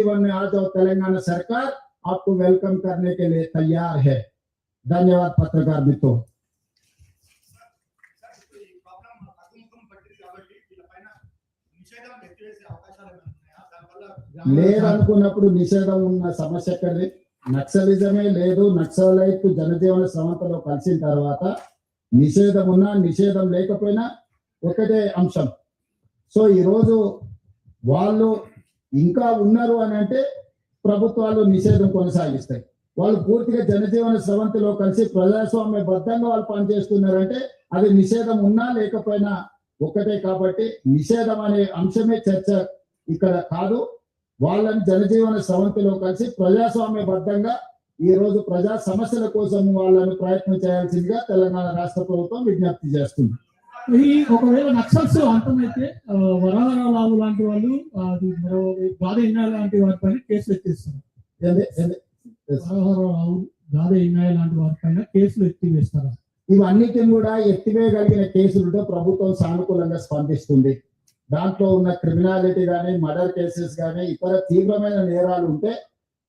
जीवन में आ जाओ, तेलंगाना सरकार आपको वेलकम करने के लिए तैयार है। धन्यवाद पत्रकार मित्रों। లేదనుకున్నప్పుడు నిషేధం ఉన్న సమస్య ఎక్కడిది? నక్సలిజమే లేదు. నక్సలైట్ జనజీవన స్రవంతిలో కలిసిన తర్వాత నిషేధం ఉన్నా నిషేధం లేకపోయినా ఒకటే అంశం. సో ఈరోజు వాళ్ళు ఇంకా ఉన్నారు అని అంటే ప్రభుత్వాలు నిషేధం కొనసాగిస్తాయి. వాళ్ళు పూర్తిగా జనజీవన స్రవంతిలో కలిసి ప్రజాస్వామ్య బద్ధంగా వాళ్ళు పనిచేస్తున్నారంటే అది నిషేధం ఉన్నా లేకపోయినా ఒకటే. కాబట్టి నిషేధం అనే అంశమే చర్చ ఇక్కడ కాదు. వాళ్ళని జనజీవన స్రవంతిలో కలిసి ప్రజాస్వామ్య బద్ధంగా ఈ రోజు ప్రజా సమస్యల కోసం వాళ్ళని ప్రయత్నం చేయాల్సిందిగా తెలంగాణ రాష్ట్ర ప్రభుత్వం విజ్ఞప్తి చేస్తుంది. ఒకవేళ నక్సల్స్ అంతమైతే వరహారావు లాంటి వాళ్ళు గాదే ఇన్నాయ్ లాంటి వారిపైన కేసులు ఎత్తిస్తారు. వరహారావు గాదే ఇన్నాయ్ లాంటి వారిపైన కేసులు ఎత్తివేస్తారు. ఇవన్నిటిని కూడా ఎత్తివేయగలిగిన కేసులతో ప్రభుత్వం సానుకూలంగా స్పందిస్తుంది. దాంట్లో ఉన్న క్రిమినాలిటీ కానీ మర్డర్ కేసెస్ కానీ ఇతర తీవ్రమైన నేరాలు ఉంటే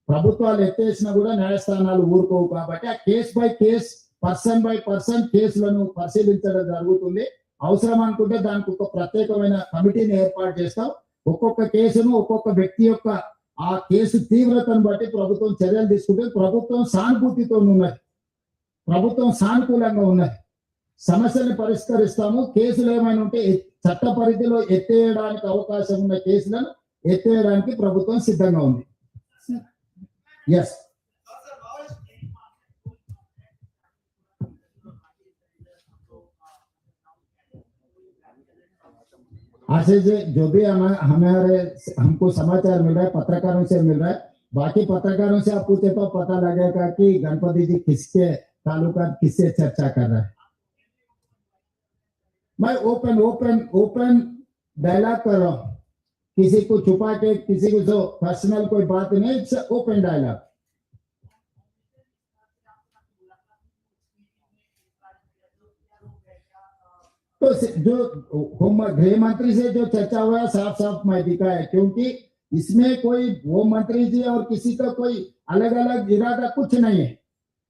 ప్రభుత్వాలు ఎత్తేసినా కూడా న్యాయస్థానాలు ఊరుకోవు. కాబట్టి ఆ case by case, person by person కేసులను పరిశీలించడం జరుగుతుంది. అవసరం అనుకుంటే దానికి ఒక ప్రత్యేకమైన కమిటీని ఏర్పాటు చేస్తాం. ఒక్కొక్క కేసును ఒక్కొక్క వ్యక్తి యొక్క ఆ కేసు తీవ్రతను బట్టి ప్రభుత్వం చర్యలు తీసుకుంటే ప్రభుత్వం సానుభూతితో ఉన్నది, ప్రభుత్వం సానుకూలంగా ఉన్నది. సమస్యను పరిష్కరిస్తాము. కేసులు ఏమైనా ఉంటే చట్ట పరిధిలో ఎత్తేయడానికి అవకాశం ఉన్న కేసులను ఎత్తేయడానికి ప్రభుత్వం సిద్ధంగా ఉంది. ఎస్, ऐसे जो भी हमारे हमको समाचार मिल रहा है, पत्रकारों से मिल रहा है, बाकी पत्रकारों से आप पूछे तो पता लगेगा कि गणपति जी किसके तालुका किससे चर्चा कर रहा है. मैं ओपन डायलॉग कर रहा हूं, किसी को छुपा के किसी को जो पर्सनल कोई बात नहीं, इट्स ओपन डायलॉग. तो जो गृह मंत्री से जो चर्चा हुआ है साफ साफ मैं दिखा है, क्योंकि इसमें कोई वो मंत्री जी और किसी का कोई अलग अलग इरादा कुछ नहीं है.